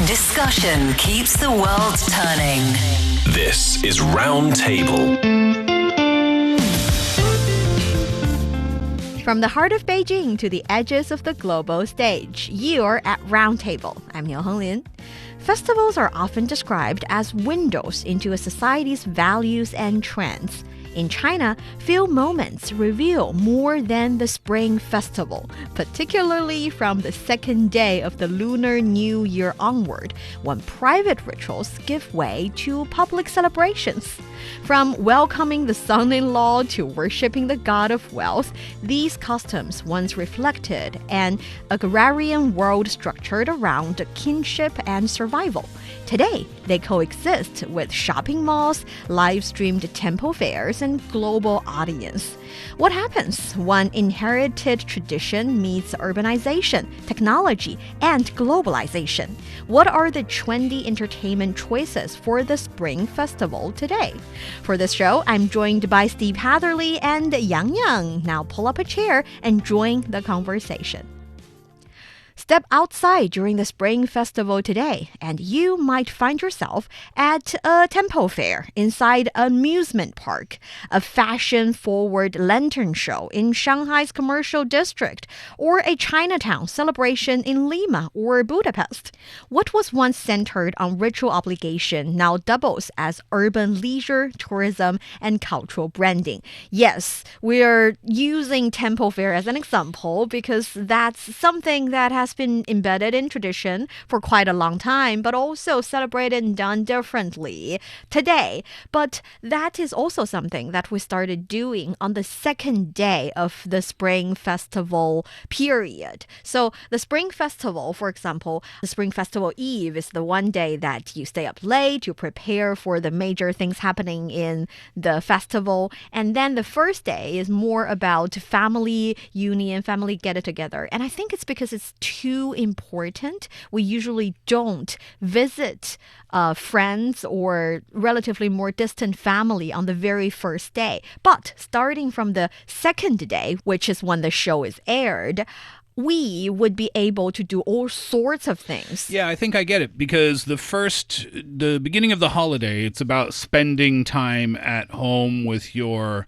Discussion keeps the world turning. This is Roundtable. From the heart of Beijing to the edges of the global stage, you're at Roundtable. I'm Niu Honglin. Festivals are often described as windows into a society's values and trends. In China, few moments reveal more than the Spring Festival, particularly from the second day of the Lunar New Year onward, when private rituals give way to public celebrations. From welcoming the son-in-law to worshipping the god of wealth, these customs once reflected an agrarian world structured around kinship and survival. Today, they coexist with shopping malls, live-streamed temple fairs, and global audience. What happens when inherited tradition meets urbanization, technology, and globalization? What are the trendy entertainment choices for the Spring Festival today? For this show, I'm joined by Steve Hatherley and Yangyang. Now pull up a chair and join the conversation. Step outside during the Spring Festival today, and you might find yourself at a temple fair, inside an amusement park, a fashion-forward lantern show in Shanghai's commercial district, or a Chinatown celebration in Lima or Budapest. What was once centered on ritual obligation now doubles as urban leisure, tourism, and cultural branding. Yes, we're using temple fair as an example because that's something that has been embedded in tradition for quite a long time, but also celebrated and done differently today. But that is also something that we started doing on the second day of the Spring Festival period. So the Spring Festival, for example, the Spring Festival Eve is the one day that you stay up late, you prepare for the major things happening in the festival. And then the first day is more about family union, family get-together. And I think it's because it's too important. We usually don't visit friends or relatively more distant family on the very first day. But starting from the second day, which is when the show is aired, we would be able to do all sorts of things. Yeah, I think I get it, because the beginning of the holiday, it's about spending time at home with your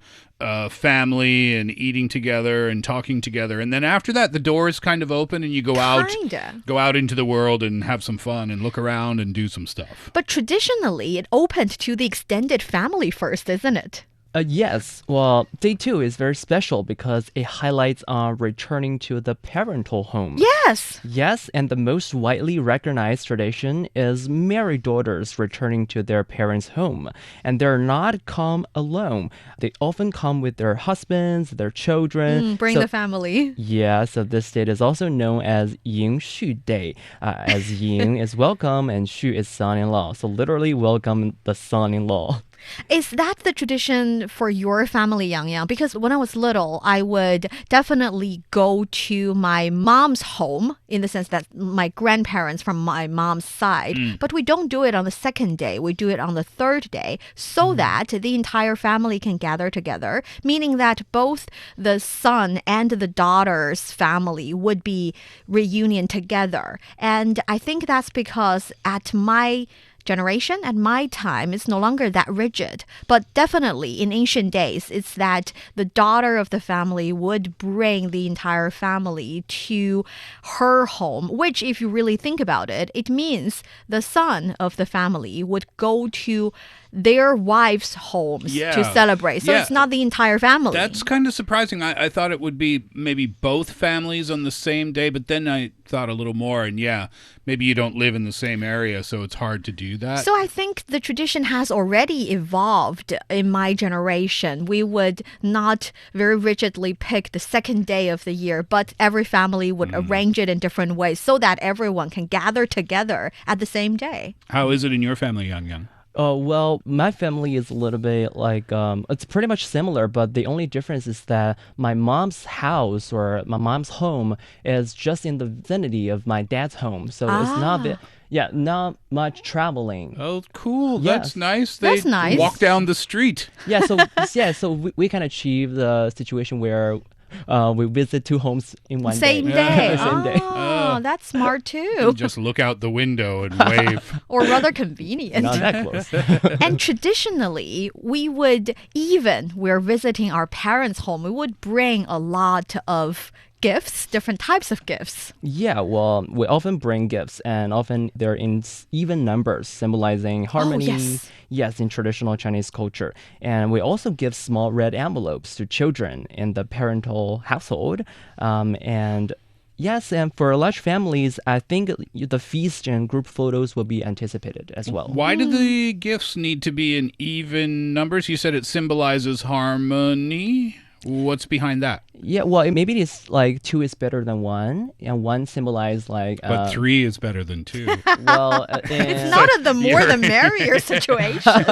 family and eating together and talking together. And then after that, the door is kind of open and you go out into the world and have some fun and look around and do some stuff. But traditionally, it opened to the extended family first, isn't it? Yes. Well, day 2 is very special because it highlights returning to the parental home. Yes. Yes, and the most widely recognized tradition is married daughters returning to their parents' home. And they're not come alone. They often come with their husbands, their children. Bring the family. Yeah, so this date is also known as Ying Xu Day, as Ying is welcome and Xu is son-in-law. So literally welcome the son-in-law. Is that the tradition for your family, Yangyang? Because when I was little, I would definitely go to my mom's home, in the sense that my grandparents from my mom's side. But we don't do it on the second day. We do it on the third day so that the entire family can gather together, meaning that both the son and the daughter's family would be reunion together. And I think that's because at my generation, at my time, it's no longer that rigid. But definitely in ancient days, it's that the daughter of the family would bring the entire family to her home, which, if you really think about it, it means the son of the family would go to their wives' homes to celebrate. So it's not the entire family. That's kind of surprising. I thought it would be maybe both families on the same day, but then I thought a little more, and maybe you don't live in the same area, so it's hard to do that. So I think the tradition has already evolved in my generation. We would not very rigidly pick the second day of the year, but every family would arrange it in different ways so that everyone can gather together at the same day. How is it in your family, Yangyang? Well, my family is a little bit like, it's pretty much similar, but the only difference is that my mom's house or my mom's home is just in the vicinity of my dad's home. So it's not much traveling. Oh, cool. Yes. That's nice. That's nice. Walk down the street. So we can achieve the situation where we visit 2 homes in one Same day. day. Same day. Oh, that's smart too. Just look out the window and wave. Or rather convenient. Not that close. And traditionally, we would, even we're visiting our parents' home, we would bring a lot of gifts, different types of gifts. Yeah, well, we often bring gifts, and often they're in even numbers, symbolizing harmony. yes. Yes, in traditional Chinese culture. And we also give small red envelopes to children in the parental household. And yes, and for large families, I think the feast and group photos will be anticipated as well. Why do the gifts need to be in even numbers? You said it symbolizes harmony. What's behind that? Yeah, well, maybe it's like 2 is better than 1, and 1 symbolizes like... But 3 is better than 2. Well, It's not a the more the merrier situation.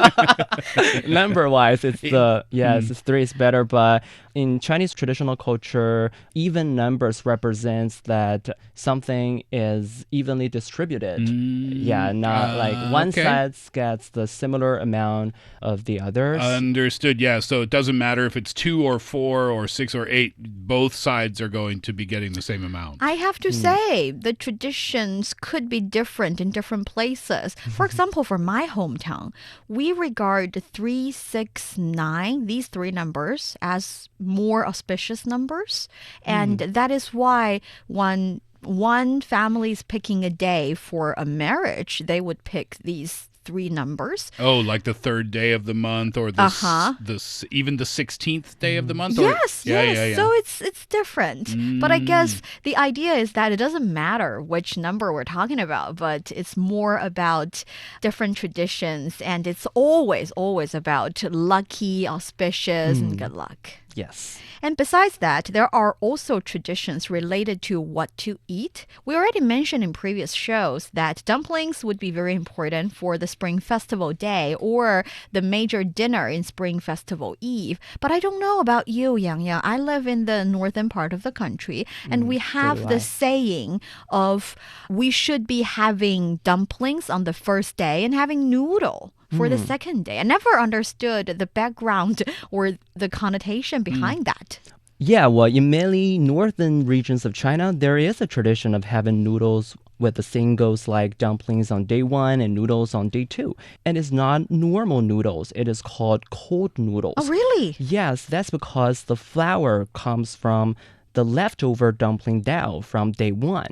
number-wise, it's it's 3 is better, but in Chinese traditional culture, even numbers represents that something is evenly distributed. Yeah, not like one side gets the similar amount of the others. Understood, yeah. So it doesn't matter if it's 2 or 4 or 6 or 8. Both sides are going to be getting the same amount. I have to say, the traditions could be different in different places. For example, for my hometown, we regard 3, 6, 9, these 3 numbers, as more auspicious numbers. And that is why when one family is picking a day for a marriage, they would pick these 3 numbers. Oh, like the 3rd day of the month, or even the 16th day of the month? Yes, Yeah. So it's different. But I guess the idea is that it doesn't matter which number we're talking about, but it's more about different traditions, and it's always about lucky, auspicious, and good luck. Yes. And besides that, there are also traditions related to what to eat. We already mentioned in previous shows that dumplings would be very important for the Spring Festival Day or the major dinner in Spring Festival Eve. But I don't know about you, Yangyang. I live in the northern part of the country, and we have the saying of we should be having dumplings on the first day and having noodle for the second day. I never understood the background or the connotation behind that. Yeah, well, in many northern regions of China, there is a tradition of having noodles with the singles like dumplings on day 1 and noodles on day 2. And it's not normal noodles. It is called cold noodles. Oh, really? Yes, that's because the flour comes from the leftover dumpling dough from day 1.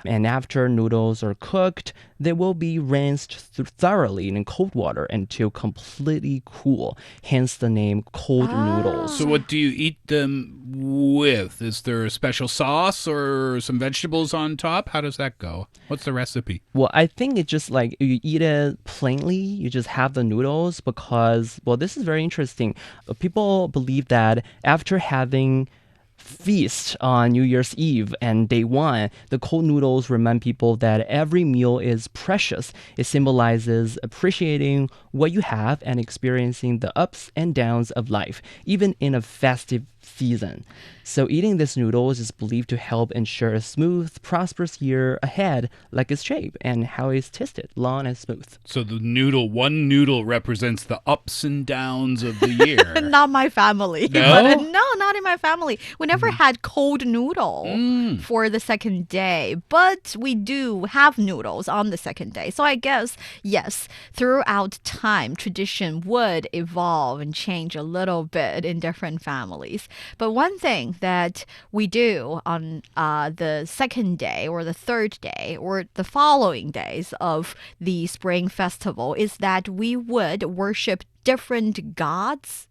And after noodles are cooked, they will be rinsed thoroughly in cold water until completely cool, hence the name cold noodles. So what do you eat them with? Is there a special sauce or some vegetables on top? How does that go? What's the recipe? Well, I think it's just like you eat it plainly. You just have the noodles because, well, this is very interesting. People believe that after having feast on New Year's Eve and day 1, the cold noodles remind people that every meal is precious. It symbolizes appreciating what you have and experiencing the ups and downs of life, even in a festive season. So eating these noodles is believed to help ensure a smooth, prosperous year ahead, like its shape and how it's tasted, long and smooth. So one noodle represents the ups and downs of the year. Not my family. No? No, not in my family. We never had cold noodle for the second day, but we do have noodles on the second day. So I guess, yes, throughout time, tradition would evolve and change a little bit in different families. But one thing that we do on the second day or the third day or the following days of the Spring Festival is that we would worship different gods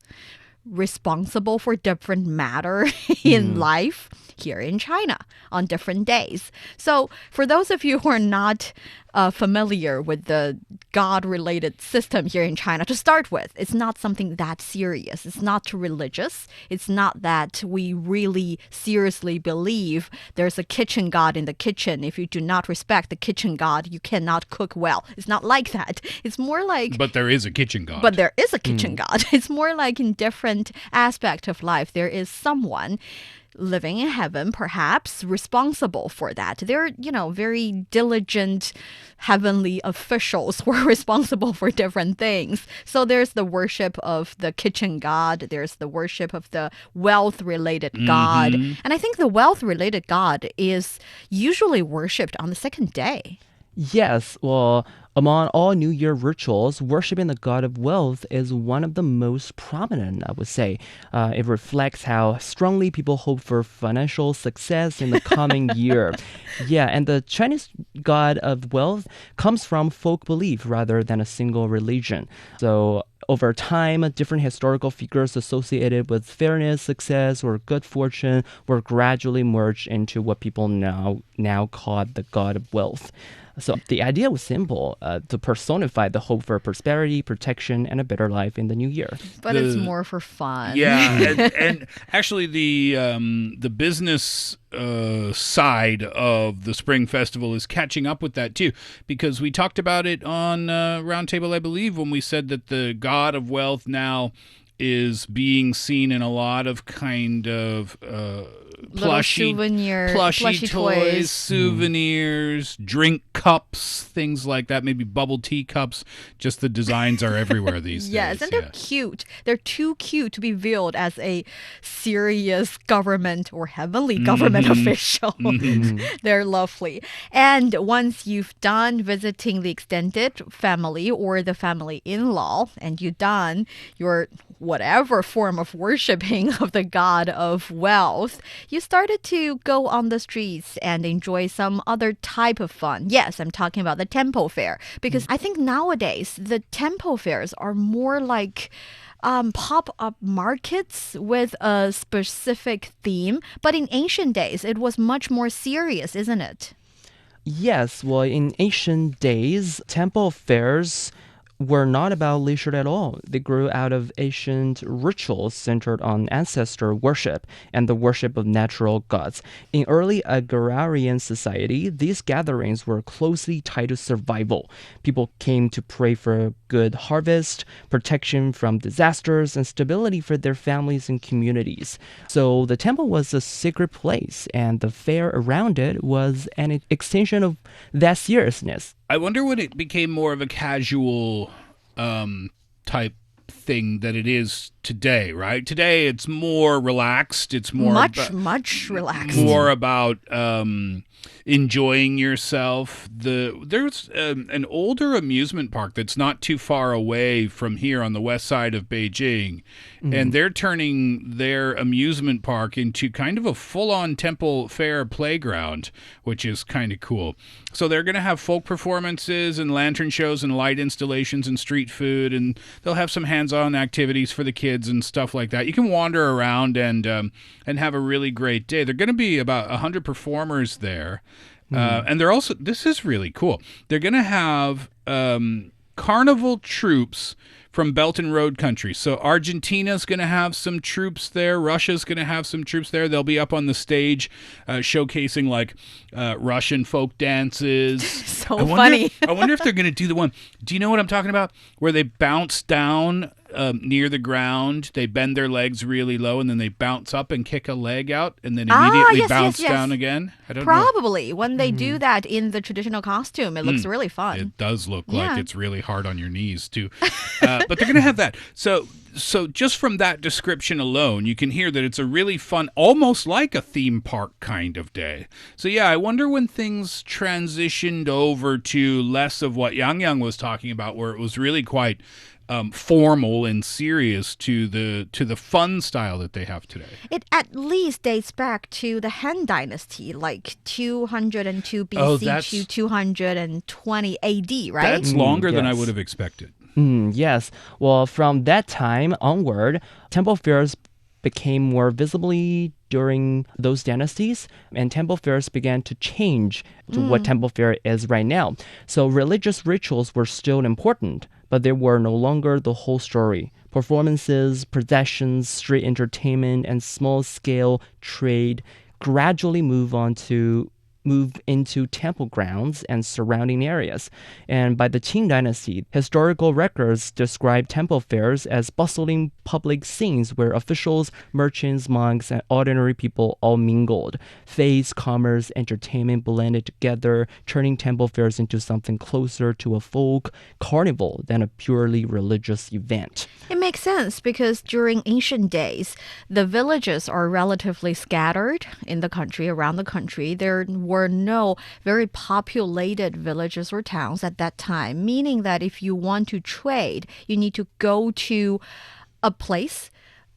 responsible for different matter in life here in China on different days. So for those of you who are not familiar with the God-related system here in China, to start with, it's not something that serious. It's not too religious. It's not that we really seriously believe there's a kitchen god in the kitchen. If you do not respect the kitchen god, you cannot cook well. It's not like that. It's more like... But there is a kitchen god. But there is a kitchen god. It's more like in different aspect of life, there is someone living in heaven, perhaps responsible for that. They're, very diligent heavenly officials who are responsible for different things. So there's the worship of the kitchen god, there's the worship of the wealth-related god. And I think the wealth-related god is usually worshipped on the second day. Yes, well, among all New Year rituals, worshiping the god of wealth is one of the most prominent, I would say. It reflects how strongly people hope for financial success in the coming year. Yeah, and the Chinese god of wealth comes from folk belief rather than a single religion. So over time, different historical figures associated with fairness, success, or good fortune were gradually merged into what people now call the god of wealth. So the idea was simple, to personify the hope for prosperity, protection, and a better life in the new year. But it's more for fun. Yeah, and actually the business side of the Spring Festival is catching up with that too, because we talked about it on Roundtable, I believe, when we said that the god of wealth now is being seen in a lot of kind of plushy toys, souvenirs, drink cups, things like that, maybe bubble tea cups. Just the designs are everywhere these days. Yes, and they're cute. They're too cute to be viewed as a serious government or heavenly government official. They're lovely. And once you've done visiting the extended family or the family in-law, and you've done your whatever form of worshiping of the god of wealth, you started to go on the streets and enjoy some other type of fun. Yes, I'm talking about the temple fair, because I think nowadays the temple fairs are more like pop-up markets with a specific theme. But in ancient days, it was much more serious, isn't it? Yes, well, in ancient days, temple fairs were not about leisure at all. They grew out of ancient rituals centered on ancestor worship and the worship of natural gods. In early agrarian society, these gatherings were closely tied to survival. People came to pray for a good harvest, protection from disasters, and stability for their families and communities. So the temple was a sacred place, and the fair around it was an extension of that seriousness. I wonder when it became more of a casual type thing that it is today, right? Today it's more relaxed. It's more much relaxed. More about enjoying yourself. There's an older amusement park that's not too far away from here on the west side of Beijing, and they're turning their amusement park into kind of a full-on temple fair playground, which is kind of cool. So they're going to have folk performances and lantern shows and light installations and street food, and they'll have some hands-on activities for the kids and stuff like that. You can wander around and have a really great day. There are going to be about 100 performers there. And they're also, this is really cool, they're going to have carnival troops from Belt and Road countries. So Argentina's going to have some troops there. Russia's going to have some troops there. They'll be up on the stage showcasing like Russian folk dances. So funny. I wonder if they're going to do the one. Do you know what I'm talking about? Where they bounce down near the ground, they bend their legs really low, and then they bounce up and kick a leg out, and then immediately bounce down again. I don't know. Probably when they do that in the traditional costume, it looks really fun. It does look like it's really hard on your knees too. But they're going to have that. So just from that description alone, you can hear that it's a really fun, almost like a theme park kind of day. So yeah, I wonder when things transitioned over to less of what Yangyang was talking about, where it was really quite formal and serious to the fun style that they have today. It at least dates back to the Han Dynasty, like 202 BC to 220 AD, right? That's longer than I would have expected. Yes. Well, from that time onward, temple fairs became more visibly during those dynasties, and temple fairs began to change to what temple fair is right now. So religious rituals were still important, but they were no longer the whole story. Performances, processions, street entertainment, and small-scale trade gradually move on to moved into temple grounds and surrounding areas. And by the Qing dynasty, historical records describe temple fairs as bustling public scenes where officials, merchants, monks, and ordinary people all mingled. Faith, commerce, entertainment blended together, turning temple fairs into something closer to a folk carnival than a purely religious event. It makes sense because during ancient days, the villages are relatively scattered in the country, around the country. There were no very populated villages or towns at that time, meaning that if you want to trade, you need to go to a place.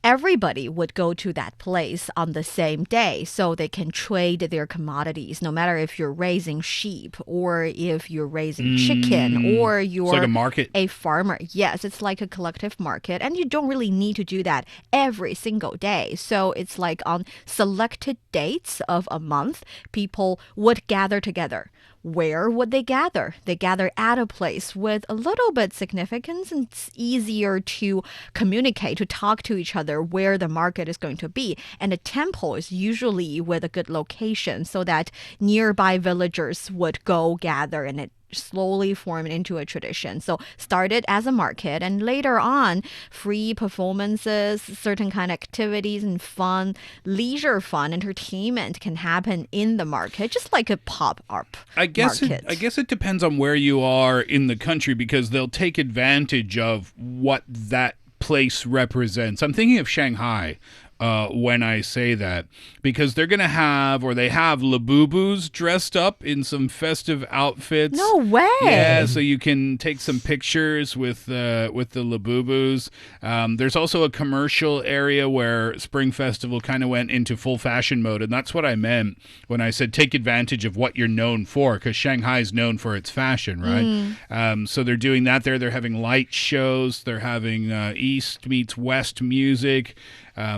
Everybody would go to that place on the same day so they can trade their commodities, no matter if you're raising sheep or if you're raising chicken or you're It's like a market. a farmer. Yes, it's like a collective market, and you don't really need to do that every single day. So it's like on selected dates of a month, people would gather together. Where would they gather? They gather at a place with a little bit significance, and it's easier to communicate, to talk to each other where the market is going to be. And a temple is usually with a good location so that nearby villagers would go gather, and it slowly formed into a tradition. So started as a market, and later on, free performances, certain kind of activities and fun, leisure fun, entertainment can happen in the market, just like a pop-up market. I guess it depends on where you are in the country because they'll take advantage of what that place represents. I'm thinking of Shanghai. When I say that, because they're going to have, or they have Labubus dressed up in some festive outfits. No way. Yeah, so you can take some pictures with the Labubus. There's also a commercial area where Spring Festival kind of went into full fashion mode, and that's what I meant when I said take advantage of what you're known for, because Shanghai's known for its fashion, right? So they're doing that there. They're having light shows. They're having East meets West music.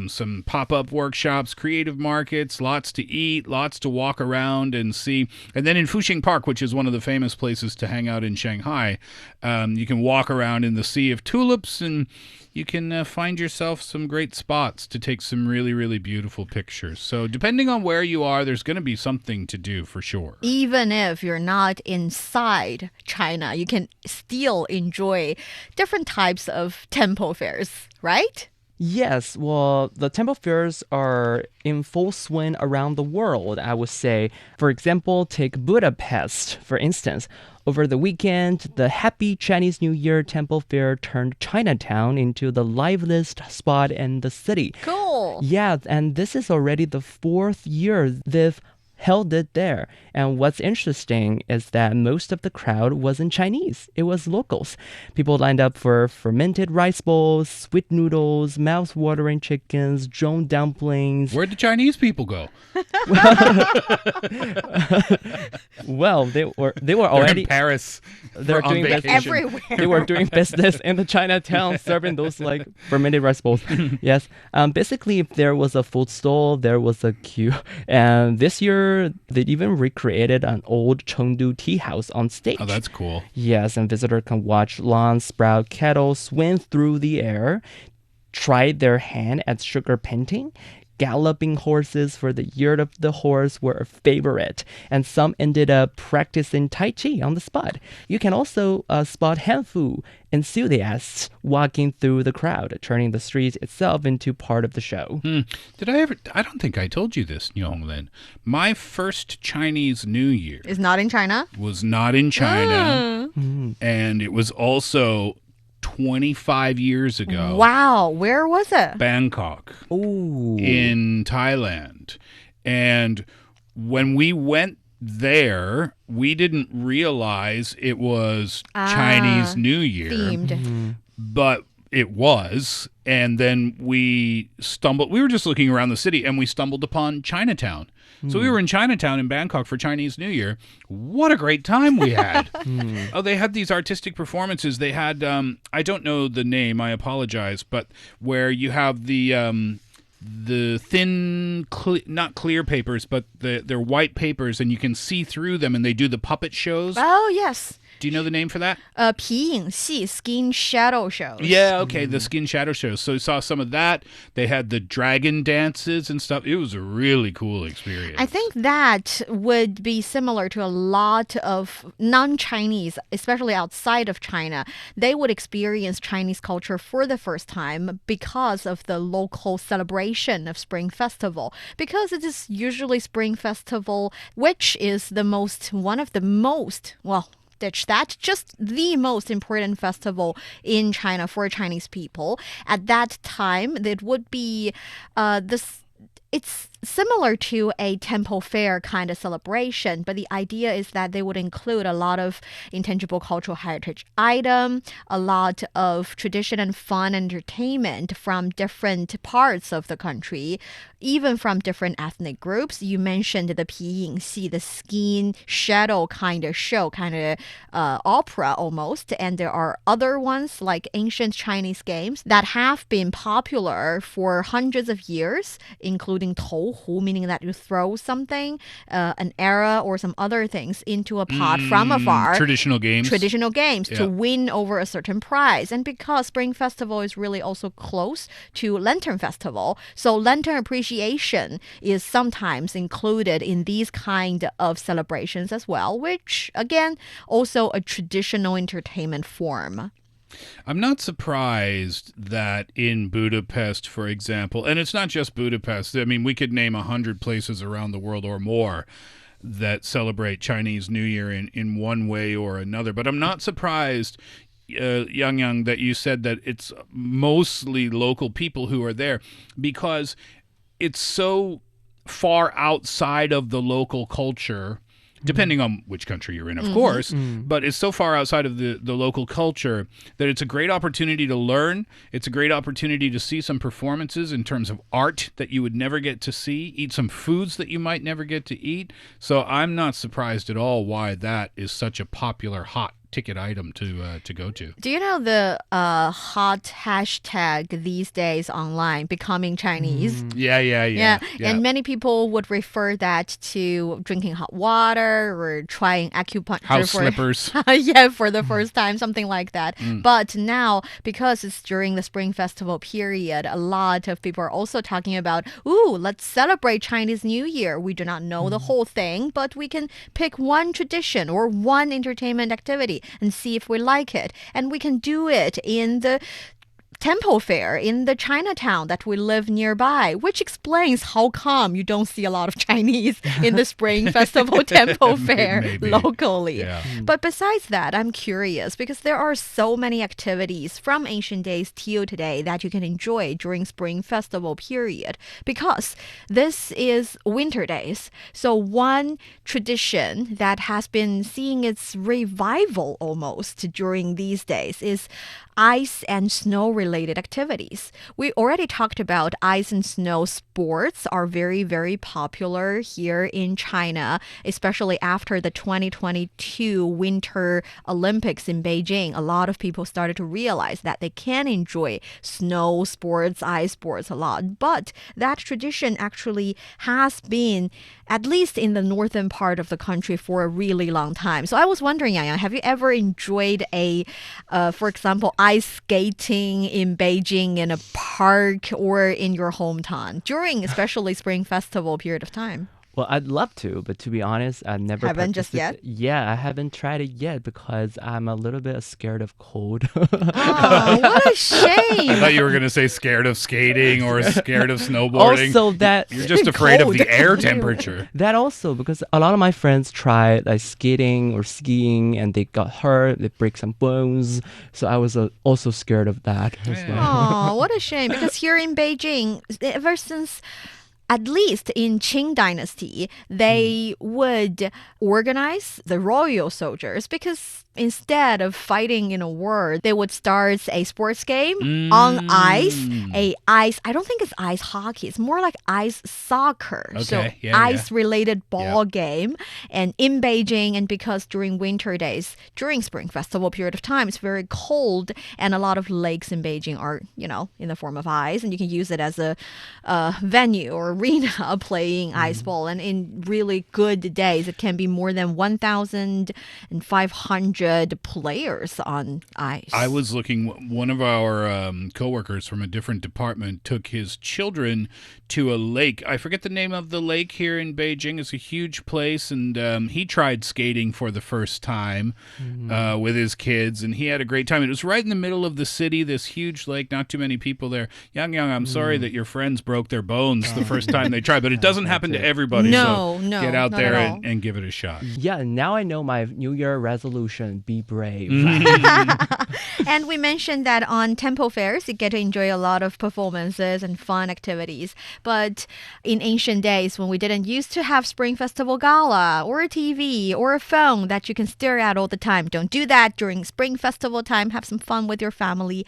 Some pop-up workshops, creative markets, lots to eat, lots to walk around and see. And then in Fuxing Park, which is one of the famous places to hang out in Shanghai, you can walk around in the sea of tulips and you can find yourself some great spots to take some really, really beautiful pictures. So depending on where you are, there's going to be something to do for sure. Even if you're not inside China, you can still enjoy different types of temple fairs, right? Yes, well, the temple fairs are in full swing around the world, I would say. For example, take Budapest, for instance. Over the weekend, the Happy Chinese New Year Temple Fair turned Chinatown into the liveliest spot in the city. Cool. Yeah, and this is already the 4th year they've held it there. And what's interesting is that most of the crowd wasn't Chinese. It was locals. People lined up for fermented rice bowls, sweet noodles, mouth-watering chickens, zhong dumplings. Where'd the Chinese people go? Well, they were They're already in Paris. They're on doing vacation. Everywhere. They were doing business in the Chinatown, serving those like fermented rice bowls. Yes. Basically, if there was a food stall, there was a queue. And this year, they even recreated an old Chengdu tea house on stage. Oh, that's cool. Yes, and visitors can watch lawns sprout, kettle swim through the air, try their hand at sugar painting. Galloping horses for the year of the horse were a favorite, and some ended up practicing Tai Chi on the spot. You can also spot Hanfu enthusiasts walking through the crowd, turning the street itself into part of the show. Did I ever? I don't think I told you this, Niu Honglin. My first Chinese New Year Is not in China? was not in China, and it was also 25 years ago. Wow. Where was it? Bangkok. Ooh. In Thailand. And when we went there, we didn't realize it was Chinese New Year. Themed. But it was. And then we were just looking around the city and we stumbled upon Chinatown. So we were in Chinatown in Bangkok for Chinese New Year. What a great time we had. Oh, they had these artistic performances. They had, I don't know the name, I apologize, but where you have the thin, not clear papers, but they're white papers and you can see through them and they do the puppet shows. Oh, yes. Do you know the name for that? 皮影戏 skin shadow shows. Yeah, okay, the skin shadow shows. So we saw some of that. They had the dragon dances and stuff. It was a really cool experience. I think that would be similar to a lot of non-Chinese, especially outside of China. They would experience Chinese culture for the first time because of the local celebration of Spring Festival. Because it is usually Spring Festival, which is one of the most, well, ditch that, just the most important festival in China for Chinese people. At that time, it would be it's similar to a temple fair kind of celebration, but the idea is that they would include a lot of intangible cultural heritage item, a lot of tradition and fun entertainment from different parts of the country, even from different ethnic groups. You mentioned the 皮影戏, the skin shadow kind of show, kind of opera almost, and there are other ones like ancient Chinese games that have been popular for hundreds of years, including 投壶, meaning that you throw something, an arrow or some other things into a pot from afar. Traditional games to win over a certain prize. And because Spring Festival is really also close to Lantern Festival, so Lantern appreciation is sometimes included in these kind of celebrations as well, which again, also a traditional entertainment form. I'm not surprised that in Budapest, for example, and it's not just Budapest. I mean, we could name 100 places around the world or more that celebrate Chinese New Year in one way or another. But I'm not surprised, Yangyang, that you said that it's mostly local people who are there, because it's so far outside of the local culture, depending on which country you're in, of course, but it's so far outside of the local culture that it's a great opportunity to learn. It's a great opportunity to see some performances in terms of art that you would never get to see, eat some foods that you might never get to eat. So I'm not surprised at all why that is such a popular, hot ticket item to go to. Do you know the hot hashtag these days online, becoming Chinese? Yeah. And many people would refer that to drinking hot water or trying acupuncture house slippers. For the first time, something like that. But now, because it's during the Spring Festival period, a lot of people are also talking about, let's celebrate Chinese New Year. We do not know the whole thing, but we can pick one tradition or one entertainment activity and see if we like it. And we can do it in the temple fair in the Chinatown that we live nearby, which explains how come you don't see a lot of Chinese in the Spring Festival temple fair locally. Yeah. But besides that, I'm curious because there are so many activities from ancient days till today that you can enjoy during Spring Festival period, because this is winter days. So one tradition that has been seeing its revival almost during these days is ice and snow related activities. We already talked about ice and snow sports are very, very popular here in China, especially after the 2022 Winter Olympics in Beijing. A lot of people started to realize that they can enjoy snow sports, ice sports a lot. But that tradition actually has been, at least in the northern part of the country, for a really long time. So I was wondering, Yangyang, have you ever enjoyed for example, ice skating in Beijing in a park or in your hometown during especially Spring Festival period of time? Well, I'd love to, but to be honest, I've never haven't just yet. Yeah, I haven't tried it yet because I'm a little bit scared of cold. Oh, what a shame! I thought you were going to say scared of skating or scared of snowboarding. Also, that you're just afraid of the air temperature. That also, because a lot of my friends tried like skating or skiing and they got hurt, they break some bones. So I was also scared of that as well. Oh, what a shame! Because here in Beijing, ever since, at least in Qing Dynasty, they would organize the royal soldiers, because instead of fighting in a war, they would start a sports game on ice. I don't think it's ice hockey. It's more like ice soccer. Okay, so ice-related ball game. And in Beijing, and because during winter days, during Spring Festival period of time, it's very cold, and a lot of lakes in Beijing are, in the form of ice, and you can use it as a venue or arena playing ice ball. And in really good days, it can be more than 1,500 100 players on ice. I was looking, one of our coworkers from a different department took his children to a lake. I forget the name of the lake here in Beijing. It's a huge place, and he tried skating for the first time with his kids, and he had a great time. It was right in the middle of the city, this huge lake, not too many people there. Yangyang, I'm sorry that your friends broke their bones the first time they tried, but it doesn't happen to everybody. No, so get out not there at all. and give it a shot. Yeah, now I know my New Year resolution: be brave. And we mentioned that on temple fairs, you get to enjoy a lot of performances and fun activities. But in ancient days, when we didn't used to have Spring Festival Gala or a TV or a phone that you can stare at all the time, don't do that during Spring Festival time. Have some fun with your family.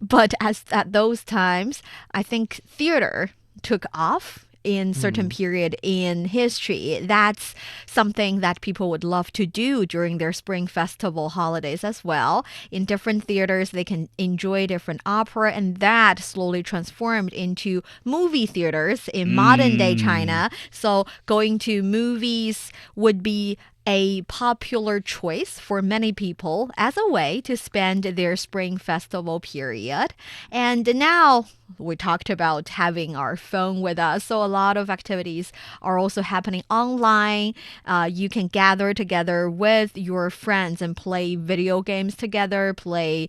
But at those times, I think theater took off in certain period in history. That's something that people would love to do during their Spring Festival holidays as well. In different theaters, they can enjoy different opera, and that slowly transformed into movie theaters in modern day China. So going to movies would be a popular choice for many people as a way to spend their Spring Festival period. And now we talked about having our phone with us, so a lot of activities are also happening online. You can gather together with your friends and play video games together, play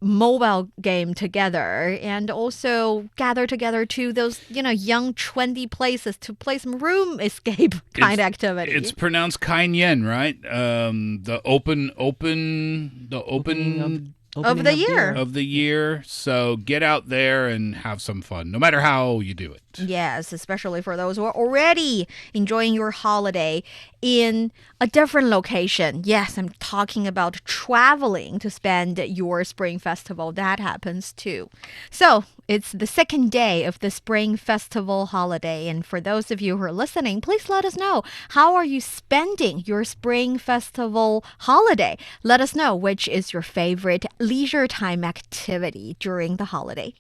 mobile game together, and also gather together to those, young trendy places to play some room escape kind of activity. It's pronounced Kinship, right? The opening Of the year. of the year. So get out there and have some fun, no matter how you do it. Yes, especially for those who are already enjoying your holiday in a different location. Yes, I'm talking about traveling to spend your Spring Festival. That happens too. So it's the second day of the Spring Festival holiday. And for those of you who are listening, please let us know, how are you spending your Spring Festival holiday? Let us know which is your favorite leisure time activity during the holiday.